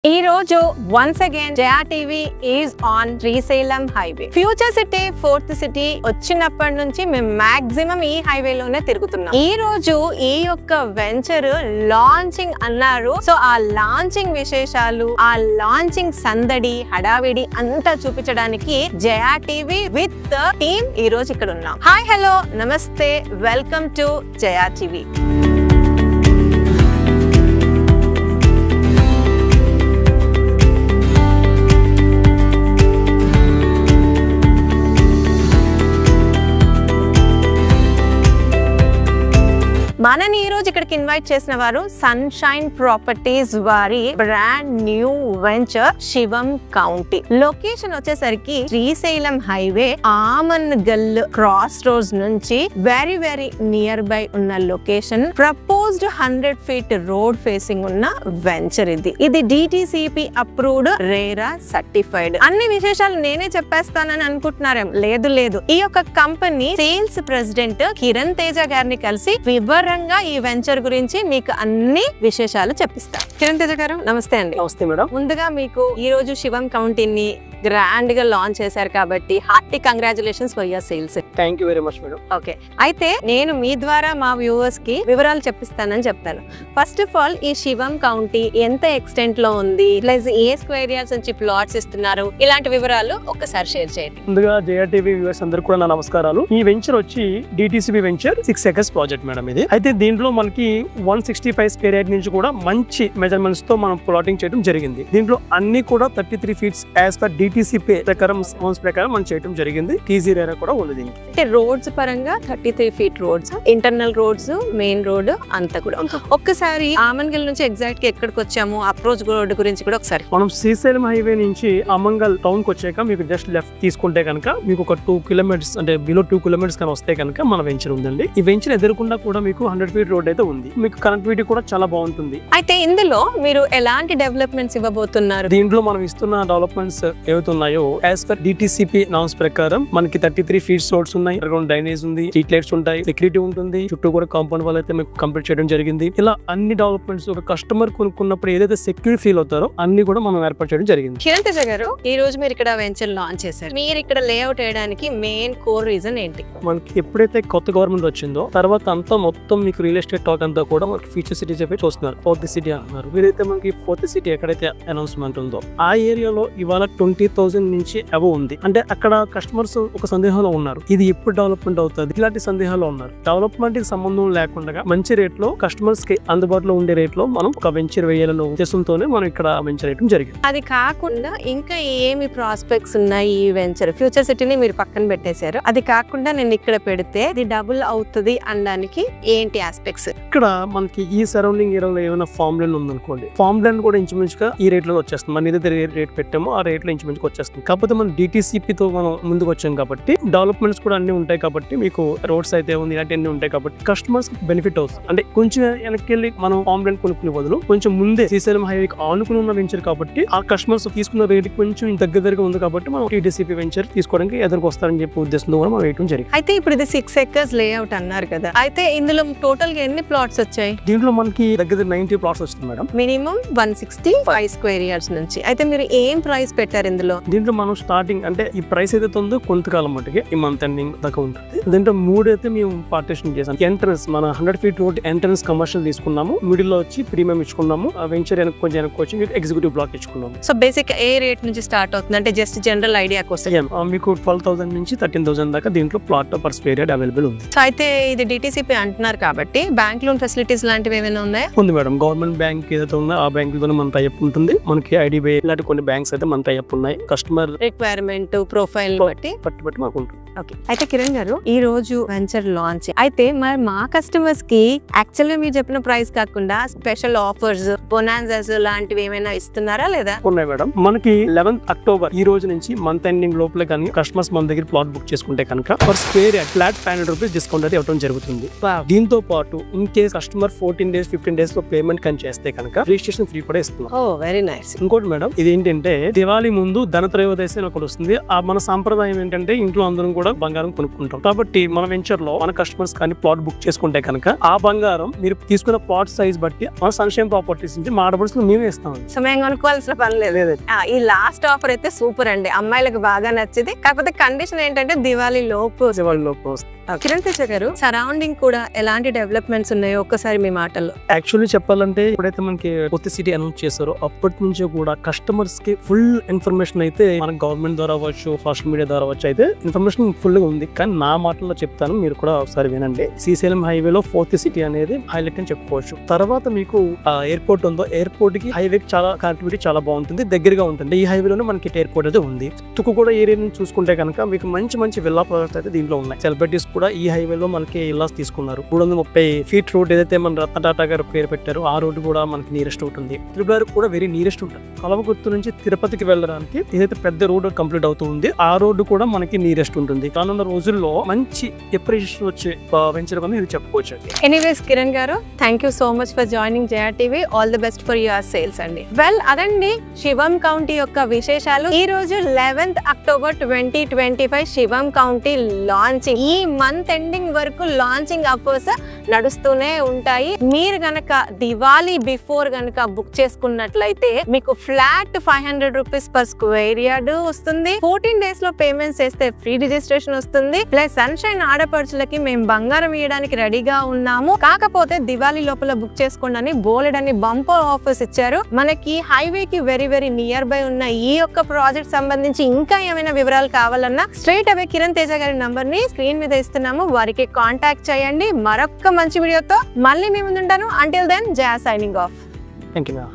ఈ రోజు once again Jaya TV is on Srisalem highway. Future City, Fourth City వచ్చినప్పటి నుంచి మేము మాక్సిమం ఈ హైవే లోనే తిరుగుతున్నాం. ఈ రోజు ఈ యొక్క వెంచర్ లాంచింగ్ అన్నారు. సో ఆ లాంచింగ్ విశేషాలు, ఆ లాంచింగ్ సందడి, హడావిడి అంతా చూపించడానికి Jaya TV with the team ఈ రోజు ఇక్కడ ఉన్నాం. హాయ్ హలో నమస్తే, వెల్కమ్ టు Jaya TV. మనని ఈ రోజు ఇక్కడికి ఇన్వైట్ చేసిన వారు సన్షైన్ ప్రాపర్టీస్ వారి బ్రాండ్ న్యూ వెంచర్ శివం కౌంటీ. లొకేషన్ వచ్చేసరికి Srisailam highway Amangal cross roads నుంచి వెరీ నియర్ బై ఉన్న location. Proposed 100 feet road facing ఉన్న వెంచర్ ఇది DTCP అప్రూవ్డ్, రేరా సర్టిఫైడ్. అన్ని విశేషాలు నేనే చెప్పేస్తానని అనుకుంటున్నారేం? లేదు. ఈ యొక్క company sales president Kiran Teja గారిని కలిసి ఈ వెంచర్ గురించి మీకు అన్ని విశేషాలు చెప్పిస్తా. కిరణ్ తేజ గారు నమస్తే అండి. నమస్తే మేడం. ముందుగా మీకు ఈ రోజు శివం కౌంటీని గ్రాండ్ గా లాంచ్ చేశారు కాబట్టి hearty congratulations for your sales. Thank you very much madam. Okay, అయితే నేను మీ ద్వారా మా వ్యూవర్స్ కి వివరాలు చెప్పిస్తానని చెప్తాను. ఫస్ట్ ఆఫ్ ఆల్ ఈ శివం కౌంటీ ఎంత ఎక్స్టెంట్ లో ఉంది, ప్లస్ ఏ స్క్వేర్ యార్డ్స్ నుంచి ప్లాట్స్ ఇస్తున్నారు, ఇలాంటి వివరాలు ఒక్కసారి షేర్ చేయండి. ముందుగా జయా టీవీ వ్యూవర్స్ అందరూ కూడా నా నమస్కారాలు. ఈ వెంచర్ వచ్చి DTCP venture 6 acres project madam ఇది. అయితే దీంట్లో మనకి 165 square యార్డ్ నుంచి కూడా మంచి మెజర్మెంట్స్ తో మనం ప్లాటింగ్ చేయడం జరిగింది. దీంట్లో అన్ని కూడా 33 feet యాజ్ పర్ DTCP ప్రకారం మనం చేయడం జరిగింది. టీజీ రేరా కూడా ఉంది దీనికి. అంటే రోడ్స్ పరంగా 33 feet roads, internal roads, main road అంతా కూడా. ఒక్కసారి ఆమన్గల్ నుంచి ఎగ్జాక్ట్ గా ఎక్కడికి వచ్చాము, అప్రోచ్ రోడ్ గురించి కూడా ఒకసారి. మనం శ్రీశైలం హైవే నుంచి ఆమన్గల్ టౌన్ కి వచ్చాక మీకు జస్ట్ లెఫ్ట్ తీసుకుంటే కనుక మీకు ఒక 2 kilometers అంటే బిలో 2 kilometers కానీ వస్తే కనుక మన వెంచర్ ఉందండి. ఈ వెంచర్ ఎదురుకుండా కూడా మీకు 100 feet రోడ్ అయితే ఉంది. మీకు కనెక్టివిటీ కూడా చాలా బాగుంటుంది. అయితే ఇందులో మీరు ఎలాంటి డెవలప్మెంట్స్ ఇవ్వబోతున్నారు? దీంట్లో మనం ఇస్తున్న డెవలప్మెంట్స్ ఏవైతున్నాయో యాజ్ పర్ DTCP నామ్స్ ప్రకారం మనకి 33 feet రోడ్స్ ఉన్నాయి, డ్రైనేజ్ ఉంది, స్ట్రీట్ లైట్స్ ఉంటాయి, సెక్యూరిటీ ఉంటుంది, చుట్టూ కూడా కాంపౌండ్ వాల్ అయితే మీకు కంప్లీట్ చేయడం జరిగింది. ఇలా అన్ని డెవలప్మెంట్స్ ఒక కస్టమర్ కొనుక్కున్నప్పుడు ఏదైతే సెక్యూర్ ఫీల్ అవుతారో అన్ని కూడా మనం ఏర్పాటు చేయడం జరిగింది. కిరణ్ తేజ గారు, ఈ రోజు మీరు ఇక్కడ వెంచర్ లాంచ్ చేశారు. మీరు ఇక్కడ లేఅవుట్ వేయడానికి మెయిన్ కోర్ రీజన్ ఏంటి? మనకి ఎప్పుడైతే కొత్త గవర్నమెంట్ వచ్చిందో తర్వాత అంతా మొత్తం మీకు రియల్ ఎస్టేట్ టాక్ అంతా కూడా మనకి ఫ్యూచర్ సిటీ చెప్పి చూస్తున్నారు. 4th city అంటున్నారు. వీరైతే మనకి 4th city ఎక్కడైతే అనౌన్స్మెంట్ ఉందో ఆ ఏరియాలో ఇవాళ 20,000 నుంచి అబవ్ ఉంది. అంటే అక్కడ కస్టమర్స్ ఒక సందేహంలో ఉన్నారు, ఇది ఎప్పుడు డెవలప్మెంట్ అవుతుంది, ఇలాంటి సందేహాలు ఉన్నారు. డెవలప్మెంట్ కి సంబంధం లేకుండా మంచి రేట్ లో కస్టమర్స్ కి అందుబాటులో ఉండే రేట్ లో మనం ఒక వెంచర్ వేయాలనే ఉద్దేశంతోనే మనం ఇక్కడ వెంచర్ వేయడం జరిగింది. అది కాకుండా ఇంకా ఏమి ప్రాస్పెక్ట్స్ ఉన్నాయి ఈ వెంచర్? ఫ్యూచర్ సిటీని మీరు పక్కన పెట్టేశారు, అది కాకుండా నేను ఇక్కడ పెడితే ఇది డబుల్ అవుతుంది అనడానికి ఏంటి ఆస్పెక్ట్స్? ఇక్కడ మనకి ఈ సరౌండింగ్ ఏరియాలో ఏమైనా ఫార్మ్ ల్యాండ్ ఉందనుకోండి, ఫార్మ్ ల్యాండ్ కూడా ఇంచుమించుగా ఈ రేట్ లో వచ్చేస్తుంది. మన ఏదైతే రేట్ పెట్టామో ఆ రేట్ లో ఇంచుమించుగా వచ్చేస్తుంది. కాకపోతే మనం DTCP తో మనం ముందుకు వచ్చాం కాబట్టి డెవలప్మెంట్స్ కూడా అన్ని ఉంటాయి కాబట్టి మీకు రోడ్స్ అయితే ఉంది, ఇలాంటి అన్ని ఉంటాయి కాబట్టి కస్టమర్స్ బెనిఫిట్ అవుతుంది. అంటే కొంచెం వెనక్కి వెళ్ళి మనం ఫార్మ్ ల్యాండ్ కొనుక్కునే బదులు కొంచెం ముందే శ్రీశైలం హైవేకి ఆనుకుని ఉన్న వెంచర్ కాబట్టి ఆ కస్టమర్స్ తీసుకున్న రేట్ కొంచెం దగ్గరగా ఉంది కాబట్టి మనం DTCP వెంచర్ తీసుకోవడానికి ఎదురుకు వస్తారని చెప్పి ఉద్దేశంతో కూడా మనం వేయడం జరిగింది. అయితే ఇప్పుడు ఇది 6 acres లేఅవుట్ అన్నారు కదా, అయితే ఇందులో టోటల్ గా ఎన్ని ప్లాట్స్ వచ్చాయి? దీంట్లో మనకి దగ్గర 90 plots వస్తుంది మేడం. మినిమం 165 square yards నుంచి. అయితే మీరు ఏం ప్రైస్ పెట్టారు ఇందులో? దీంట్లో మనం స్టార్టింగ్ అంటే ఈ ప్రైస్ అయితే ఉందో కొంతకాలం మటుకి ఈ మంత్ ఎండింగ్ దాకా ఉంటుంది. దీంట్లో 3 అయితే మేము పార్టీషన్ చేసాం. ఎంట్రన్స్ మన 100 feet రోడ్ ఎంట్రన్స్ కమర్షియల్ తీసుకున్నాము, మిడిల్ లో వచ్చి ప్రీమియం ఇచ్చుకున్నాము, వెంచర్ కొంచెం వెనక్కి వచ్చి మీకు ఎగ్జిక్యూటివ్ బ్లాక్ ఇచ్చుకున్నాము. సో బేసిక్ ఏ రేట్ నుంచి స్టార్ట్ అవుతుంది అంటే జస్ట్ జనరల్ ఐడియా కోసం? మీకు 12,000 నుంచి 13,000 దాకా దీంట్లో plot per square yard available ఉంది. సో అయితే ఇది DTCP అంటున్నారు కాబట్టి బ్యాంక్ లోన్ ఫెసిలిటీస్ లాంటివి ఏమైనా ఉన్నాయా? ఉంది మేడం. గవర్నమెంట్ బ్యాంక్ ఏదైతే ఉందో ఆ బ్యాంక్ తో మన టైప్ ఉంటుంది. మనకి IDBI ఇలాంటి కొన్ని బ్యాంక్స్ అయితే మన టైప్ ఉన్నాయి. కస్టమర్ రిక్వైర్మెంట్ ప్రొఫైల్ బట్టి మాకు ఉంటుంది. ఓకే, అయితే కిరణ్ గారు ఈ రోజు వెంచర్ లాంచ్ అయితే మరి మా కస్టమర్స్ కి యాక్చువల్ గా మీరు చెప్పిన ప్రైస్ కాకుండా స్పెషల్ ఆఫర్స్, బొనాన్సాస్ లాంటివి ఏమైనా ఇస్తున్నారా లేదా? ఉన్నాయి మేడం. మనకి 11th October ఈ రోజు నుంచి మంత్ ఎండింగ్ లోపల కానీ కస్టమర్స్ మన దగ్గర ప్లాట్ బుక్ చేసుకుంటే కనుక per square yard flat 500 rupees discount అయితే ఇవ్వడం జరుగుతుంది. దీంతో పాటు in case customer 14 days 15 days లో పేమెంట్ కానీ చేస్తే కనుక రిజిస్ట్రేషన్ ఫ్రీ కూడా ఇస్తున్నాం. ఓ వెరీ నైస్. ఇంకోటి మేడం, ఇది ఏంటంటే దివాళీ ముందు ధనత్రయోదశి అని ఒకటి వస్తుంది. ఆ మన సాంప్రదాయం ఏంటంటే ఇంట్లో అందరం కూడా కూడా బంగారం కొనుక్కుంటాం. కాబట్టి మన వెంచర్ లో మన కస్టమర్స్ కానీ ప్లాట్ బుక్ చేసుకుంటే కనుక ఆ బంగారం మీరు తీసుకున్న ప్లాట్ సైజ్ బట్టి మన సన్షైన్ ప్రాపర్టీస్ నుంచి మా ఆర్డర్స్ మేమే ఇస్తాం. సో మేము కొనుక్కోవాల్సిన పని లేదు. ఈ లాస్ట్ ఆఫర్ అయితే సూపర్ అండి, అమ్మాయిలకు బాగా నచ్చింది. కాకపోతే కండిషన్ ఏంటంటే దివాళీ లోపు. కిరణ్ తేజ గారు, సరౌండింగ్ కూడా ఎలాంటి డెవలప్మెంట్స్ ఉన్నాయో ఒక్కసారి మీ మాటల్లో. యాక్చువల్లీ చెప్పాలంటే ఎప్పుడైతే మనకి కొత్త సిటీ అనౌన్స్ చేశారో అప్పటి నుంచి కూడా కస్టమర్స్ కి ఫుల్ ఇన్ఫర్మేషన్ అయితే మన గవర్నమెంట్ ద్వారా అవ్వచ్చు, సోషల్ మీడియా ద్వారా అవ్వచ్చు అయితే ఇన్ఫర్మేషన్ ఫుల్ గా ఉంది. కానీ నా మాటల్లో చెప్తాను, మీరు కూడా ఒకసారి వినండి. శ్రీశైలం హైవేలో 4th సిటీ అనేది హైలైట్ అని చెప్పుకోవచ్చు. తర్వాత మీకు ఎయిర్పోర్ట్ ఉందో, ఎయిర్పోర్ట్ కి హైవే చాలా కనెక్టివిటీ చాలా బాగుంటుంది, దగ్గరగా ఉంటుంది. ఈ హైవేలోనే మనకి ఎయిర్పోర్ట్ అయితే ఉంది. తుక్కు కూడా ఏరియా నుంచి చూసుకుంటే కనుక మీకు మంచి మంచి విల్లా ప్రాజెక్ట్స్ అయితే దీంట్లో ఉన్నాయి. సెలబ్రిటీస్ కూడా ఈ హైవేలో మనకి ఇల్లాస్ తీసుకున్నారు. 330 feet రోడ్ ఏదైతే మన రత్న టాటా గారు పేరు పెట్టారో ఆ రోడ్డు కూడా మనకి నియరెస్ట్ ఉంటుంది. తిరుపతి కూడా వెరీ నియరెస్ట్ ఉంటుంది. కలవకుర్తి నుంచి తిరుపతికి వెళ్ళడానికి ఏదైతే పెద్ద రోడ్ కంప్లీట్ అవుతుంది ఆ రోడ్డు కూడా మనకి నియరెస్ట్ ఉంటుంది. రానున్న రోజుల్లో మంచి అప్రిషియేషన్ వచ్చే వెంచర్ అని ఇది చెప్పుకోవచ్చు. ఎనీవేస్ కిరణ్ గారు, thank you so much for joining Jaya TV. All the best for your sales అండి. వెల్, అదండి శివం కౌంటీ యొక్క విశేషాలు. ఈ రోజు 11th October 2025 శివం కౌంటీ లాంచింగ్. ఈ మంత్ ఎండింగ్ వరకు లాంచింగ్ ఆఫర్స్ నడుస్తూనే ఉంటాయి. మీరు గనక దివాళీ బిఫోర్ గనక బుక్ చేసుకున్నట్లయితే మీకు flat 500 rupees per square yard వస్తుంది. 14 days లో పేమెంట్స్ చేస్తే ఫ్రీ రిజిస్ట్రేషన్ వస్తుంది. ప్లస్ సన్షైన్ ఆడపడుచులకి మేము బంగారం ఇవ్వడానికి రెడీగా ఉన్నాము. కాకపోతే దివాళీ లోపల బుక్ చేసుకోండి బోలెడని బంపర్ ఆఫర్స్ ఇచ్చారు. మనకి హైవే కి వెరీ వెరీ నియర్ బై ఉన్న ఈ యొక్క ప్రాజెక్ట్ సంబంధించి ఇంకా ఏమైనా వివరాలు కావాలన్నా స్ట్రైట్ అవే కిరణ్ తేజ గారి నంబర్ ని స్క్రీన్ మీద ఇస్తున్నాము, వారికి కాంటాక్ట్ చేయండి. మరొక మంచి వీడియోతో మళ్ళీ మీ ముందుంటాను. Until then, Jaya signing off. Thank you.